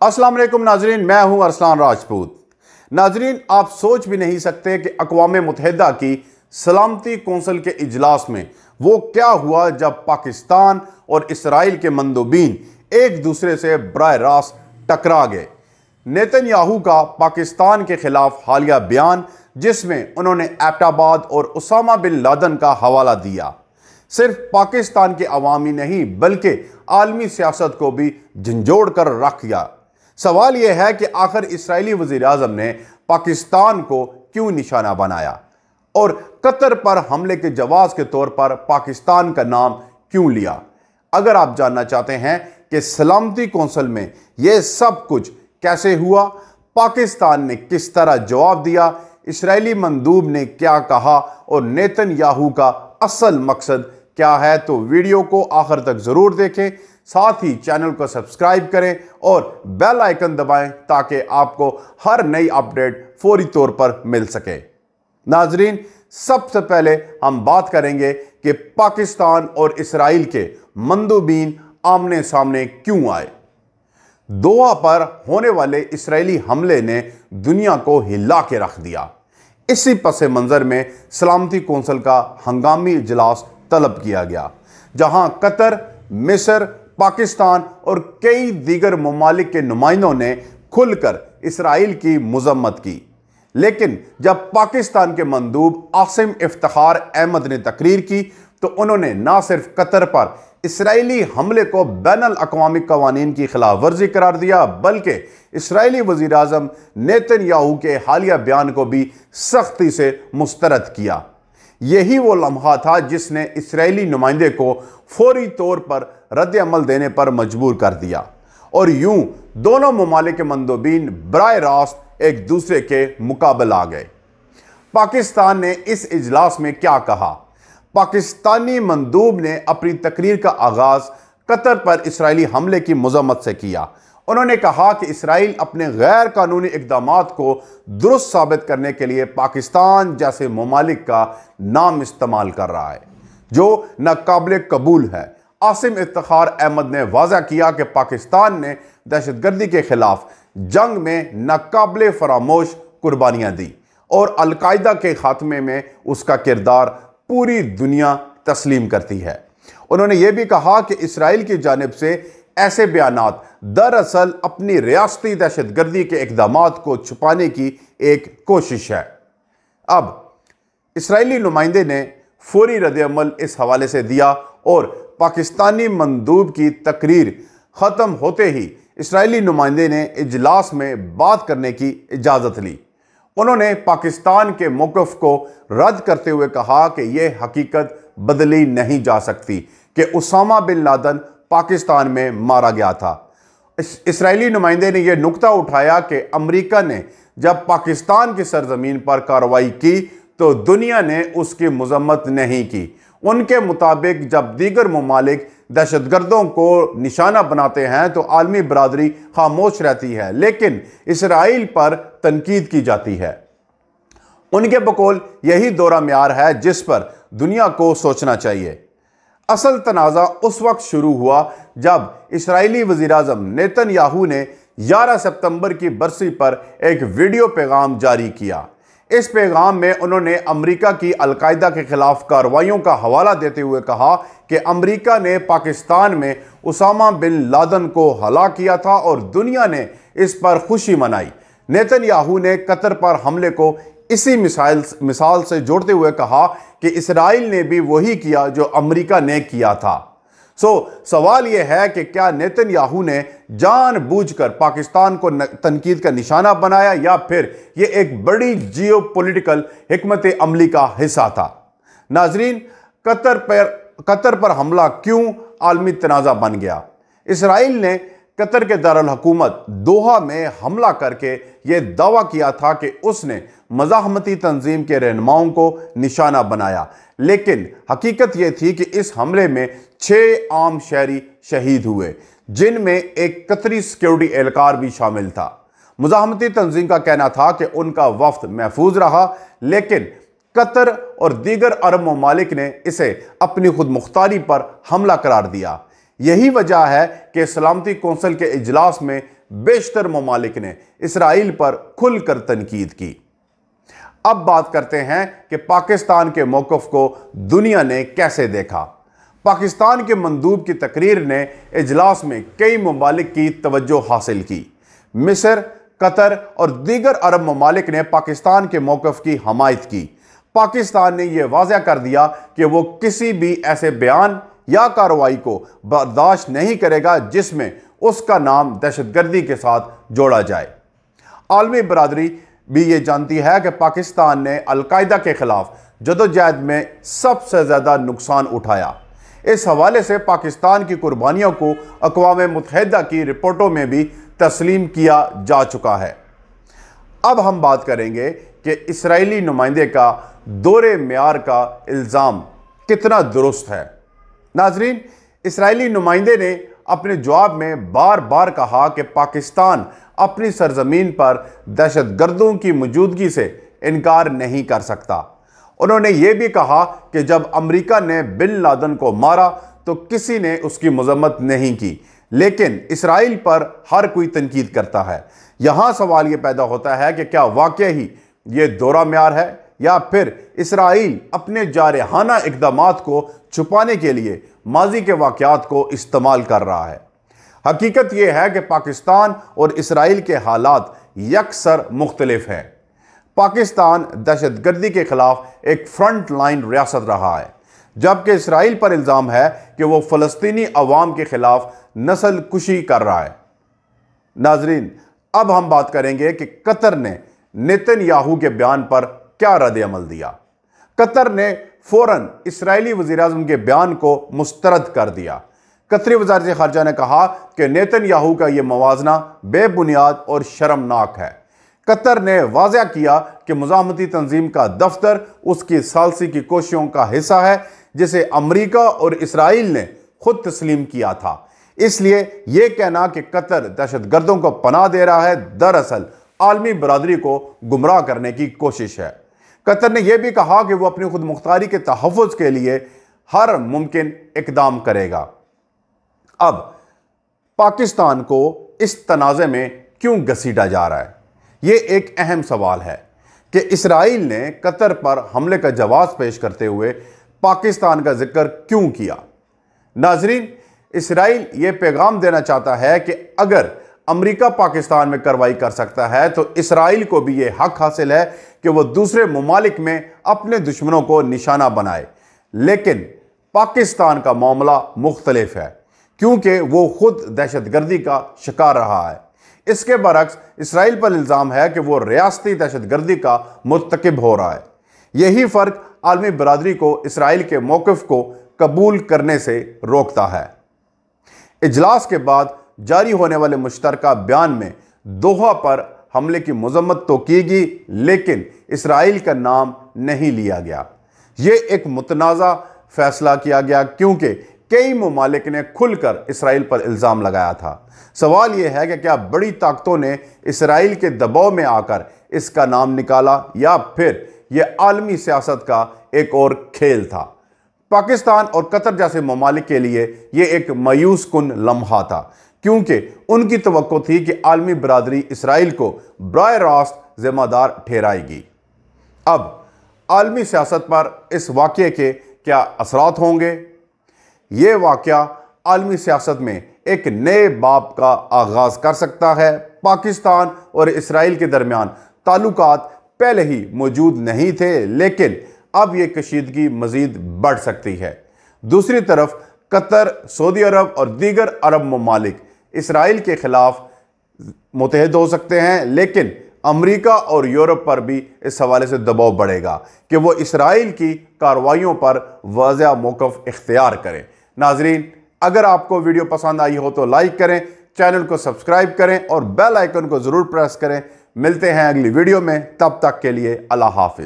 अस्सलाम वालेकुम नाजरीन, मैं हूं अरसलान राजपूत। नाजरीन, आप सोच भी नहीं सकते कि अक़वाम मुत्तहिदा की सलामती कौंसिल के इजलास में वो क्या हुआ जब पाकिस्तान और इसराइल के मंदूबीन एक दूसरे से बराह रास्त टकरा गए। नेतन्याहू का पाकिस्तान के खिलाफ हालिया बयान, जिसमें उन्होंने एबटाबाद और उसामा बिन लादेन का हवाला दिया, सिर्फ पाकिस्तान के अवामी नहीं बल्कि आलमी सियासत को भी झंझोड़ कर रख गया। सवाल यह है कि आखिर इसराइली वज़ीर आज़म ने पाकिस्तान को क्यों निशाना बनाया और कतर पर हमले के जवाब के तौर पर पाकिस्तान का नाम क्यों लिया। अगर आप जानना चाहते हैं कि सलामती कौंसिल में यह सब कुछ कैसे हुआ, पाकिस्तान ने किस तरह जवाब दिया, इसराइली मंदूब ने क्या कहा और नेतन्याहू का असल मकसद क्या है, तो वीडियो को आखिर तक ज़रूर देखें। साथ ही चैनल को सब्सक्राइब करें और बेल आइकन दबाएं ताकि आपको हर नई अपडेट फौरी तौर पर मिल सके। नाजरीन, सबसे पहले हम बात करेंगे कि पाकिस्तान और इसराइल के मंदूबीन आमने सामने क्यों आए। दोहा पर होने वाले इसराइली हमले ने दुनिया को हिला के रख दिया। इसी पस मंज़र में सलामती कौंसिल का हंगामी इजलास तलब किया गया, जहां कतर, मिस्र, पाकिस्तान और कई दीगर ममालिक के नुमाइंदों ने खुलकर इसराइल की मज़म्मत की। लेकिन जब पाकिस्तान के मंदूब आसिम इफ्तिखार अहमद ने तकरीर की तो उन्होंने न सिर्फ कतर पर इसराइली हमले को बैनुल अक़वामी क़वानीन की खिलाफ वर्जी करार दिया, बल्कि इसराइली वज़ीर आज़म नेतन्याहू के हालिया बयान को भी सख्ती से मुस्तरद किया। यही वो लम्हा था जिसने इसराइली नुमाइंदे को फौरी तौर पर रद्द अमल देने पर मजबूर कर दिया और यूं दोनों ममालिक के मंदूबीन बराह रास्त एक दूसरे के मुकाबले आ गए। पाकिस्तान ने इस इजलास में क्या कहा? पाकिस्तानी मंदूब ने अपनी तकरीर का आगाज कतर पर इसराइली हमले की मज़म्मत से किया। उन्होंने कहा कि इसराइल अपने गैर कानूनी इक़दामात को दुरुस्त साबित करने के लिए पाकिस्तान जैसे ममालिक का नाम इस्तेमाल कर रहा है, जो नाकाबिल कबूल है। आसिम इफ्तिखार अहमद ने वाज़ा किया कि पाकिस्तान ने दहशतगर्दी के खिलाफ जंग में नाकाबिल फरामोश कुर्बानियाँ दी और अलकायदा के खात्मे में उसका किरदार पूरी दुनिया तस्लीम करती है। उन्होंने ये भी कहा कि इसराइल की जानिब से ऐसे बयानात दरअसल अपनी रियासती दहशतगर्दी के इक़दामात को छुपाने की एक कोशिश है। अब इसराइली नुमाइंदे ने फौरी रद्द-ए-अमल इस हवाले से दिया और पाकिस्तानी मंदूब की तकरीर ख़त्म होते ही इसराइली नुमाइंदे ने इजलास में बात करने की इजाज़त ली। उन्होंने पाकिस्तान के मौक़िफ़ को रद्द करते हुए कहा कि यह हकीकत बदली नहीं जा सकती कि उसामा बिन लादेन पाकिस्तान में मारा गया था। इसराइली नुमाइंदे ने यह नुक्ता उठाया कि अमेरिका ने जब पाकिस्तान की सरजमीन पर कार्रवाई की तो दुनिया ने उसकी मज़म्मत नहीं की। उनके मुताबिक जब दीगर ममालिक दहशतगर्दों को निशाना बनाते हैं तो आलमी बरादरी खामोश रहती है, लेकिन इसराइल पर तनकीद की जाती है। उनके बकौल यही दौरा म्यार है जिस पर दुनिया को सोचना चाहिए। असल तनाज़ा उस वक्त शुरू हुआ जब इसराइली वज़ीर आज़म नेतन्याहू ने 11 सितंबर की बरसी पर एक वीडियो पैगाम जारी किया। इस पैगाम में उन्होंने अमेरिका की अलकायदा के खिलाफ कार्रवाइयों का हवाला देते हुए कहा कि अमेरिका ने पाकिस्तान में उसामा बिन लादेन को हलाक किया था और दुनिया ने इस पर खुशी मनाई। नेतन्याहू ने कतर पर हमले को इसी मिसाल से जोड़ते हुए कहा कि इसराइल ने भी वही किया जो अमेरिका ने किया था। सवाल यह है कि क्या नेतन्याहू ने जानबूझकर पाकिस्तान को तनकीद का निशाना बनाया या फिर यह एक बड़ी जियोपॉलिटिकल हिकमत अमली का हिस्सा था? नाजरीन, कतर पर हमला क्यों आलमी तनाज़ा बन गया? इसराइल ने कतर के दारुल हुकूमत दोहा में हमला करके यह दावा किया था कि उसने मज़ाहमती तंजीम के रहनुमाओं को निशाना बनाया, लेकिन हकीकत यह थी कि इस हमले में 6 आम शहरी शहीद हुए, जिनमें एक कतरी सिक्योरिटी एहलकार भी शामिल था। मुज़ाहमती तंजीम का कहना था कि उनका वफ्द महफूज रहा, लेकिन कतर और दीगर अरब ममालिक ने इसे अपनी खुद मुख्तारी पर हमला करार दिया। यही वजह है कि सलामती कौंसिल के इजलास में بیشتر ممالک نے اسرائیل پر کھل کر تنقید کی۔ اب بات کرتے ہیں کہ پاکستان کے موقف کو دنیا نے کیسے دیکھا۔ پاکستان کے مندوب کی تقریر نے اجلاس میں کئی ممالک کی توجہ حاصل کی۔ مصر، قطر اور دیگر عرب ممالک نے پاکستان کے موقف کی حمایت کی۔ پاکستان نے یہ واضح کر دیا کہ وہ کسی بھی ایسے بیان یا کارروائی کو برداشت نہیں کرے گا جس میں اس کا نام دہشت گردی کے ساتھ جوڑا جائے۔ عالمی برادری بھی یہ جانتی ہے کہ پاکستان نے القاعدہ کے خلاف جدوجہد میں سب سے زیادہ نقصان اٹھایا۔ اس حوالے سے پاکستان کی قربانیوں کو اقوام متحدہ کی رپورٹوں میں بھی تسلیم کیا جا چکا ہے۔ اب ہم بات کریں گے کہ اسرائیلی نمائندے کا دورے معیار کا الزام کتنا درست ہے۔ ناظرین، اسرائیلی نمائندے نے اپنے جواب میں بار بار کہا کہ پاکستان اپنی سرزمین پر دہشت گردوں کی موجودگی سے انکار نہیں کر سکتا۔ انہوں نے یہ بھی کہا کہ جب امریکہ نے بن لادن کو مارا تو کسی نے اس کی مذمت نہیں کی، لیکن اسرائیل پر ہر کوئی تنقید کرتا ہے۔ یہاں سوال یہ پیدا ہوتا ہے کہ کیا واقعی یہ دورہ معیار ہے یا پھر اسرائیل اپنے جارحانہ اقدامات کو چھپانے کے لیے ماضی کے واقعات کو استعمال کر رہا ہے۔ حقیقت یہ ہے کہ پاکستان اور اسرائیل کے حالات یکسر مختلف ہیں۔ پاکستان دہشت گردی کے خلاف ایک فرنٹ لائن ریاست رہا ہے، جبکہ اسرائیل پر الزام ہے کہ وہ فلسطینی عوام کے خلاف نسل کشی کر رہا ہے۔ ناظرین، اب ہم بات کریں گے کہ قطر نے نیتن یاہو کے بیان پر کیا رد عمل دیا۔ قطر نے فوراً اسرائیلی وزیراعظم کے بیان کو مسترد کر دیا۔ قطری وزارت خارجہ نے کہا کہ نیتن یاہو کا یہ موازنہ بے بنیاد اور شرمناک ہے۔ قطر نے واضح کیا کہ مزاحمتی تنظیم کا دفتر اس کی ثالثی کی کوششوں کا حصہ ہے جسے امریکہ اور اسرائیل نے خود تسلیم کیا تھا۔ اس لیے یہ کہنا کہ قطر دہشت گردوں کو پناہ دے رہا ہے دراصل عالمی برادری کو گمراہ کرنے کی کوشش ہے۔ قطر نے یہ بھی کہا کہ وہ اپنی خود مختاری کے تحفظ کے لیے ہر ممکن اقدام کرے گا۔ اب پاکستان کو اس تنازع میں کیوں گھسیٹا جا رہا ہے؟ یہ ایک اہم سوال ہے کہ اسرائیل نے قطر پر حملے کا جواز پیش کرتے ہوئے پاکستان کا ذکر کیوں کیا؟ ناظرین، اسرائیل یہ پیغام دینا چاہتا ہے کہ اگر امریکہ پاکستان میں کارروائی کر سکتا ہے تو اسرائیل کو بھی یہ حق حاصل ہے کہ وہ دوسرے ممالک میں اپنے دشمنوں کو نشانہ بنائے۔ لیکن پاکستان کا معاملہ مختلف ہے کیونکہ وہ خود دہشت گردی کا شکار رہا ہے۔ اس کے برعکس اسرائیل پر الزام ہے کہ وہ ریاستی دہشت گردی کا مرتکب ہو رہا ہے۔ یہی فرق عالمی برادری کو اسرائیل کے موقف کو قبول کرنے سے روکتا ہے۔ اجلاس کے بعد جاری ہونے والے مشترکہ بیان میں دوحہ پر حملے کی مذمت تو کی گئی، لیکن اسرائیل کا نام نہیں لیا گیا۔ یہ ایک متنازع فیصلہ کیا گیا کیونکہ کئی ممالک نے کھل کر اسرائیل پر الزام لگایا تھا۔ سوال یہ ہے کہ کیا بڑی طاقتوں نے اسرائیل کے دباؤ میں آ کر اس کا نام نکالا یا پھر یہ عالمی سیاست کا ایک اور کھیل تھا؟ پاکستان اور قطر جیسے ممالک کے لیے یہ ایک مایوس کن لمحہ تھا کیونکہ ان کی توقع تھی کہ عالمی برادری اسرائیل کو براہ راست ذمہ دار ٹھہرائے گی۔ اب عالمی سیاست پر اس واقعے کے کیا اثرات ہوں گے؟ یہ واقعہ عالمی سیاست میں ایک نئے باب کا آغاز کر سکتا ہے۔ پاکستان اور اسرائیل کے درمیان تعلقات پہلے ہی موجود نہیں تھے، لیکن اب یہ کشیدگی مزید بڑھ سکتی ہے۔ دوسری طرف قطر، سعودی عرب اور دیگر عرب ممالک اسرائیل کے خلاف متحد ہو سکتے ہیں، لیکن امریکہ اور یورپ پر بھی اس حوالے سے دباؤ بڑھے گا کہ وہ اسرائیل کی کارروائیوں پر واضح موقف اختیار کریں۔ ناظرین، اگر آپ کو ویڈیو پسند آئی ہو تو لائک کریں، چینل کو سبسکرائب کریں اور بیل آئیکن کو ضرور پریس کریں۔ ملتے ہیں اگلی ویڈیو میں، تب تک کے لیے اللہ حافظ۔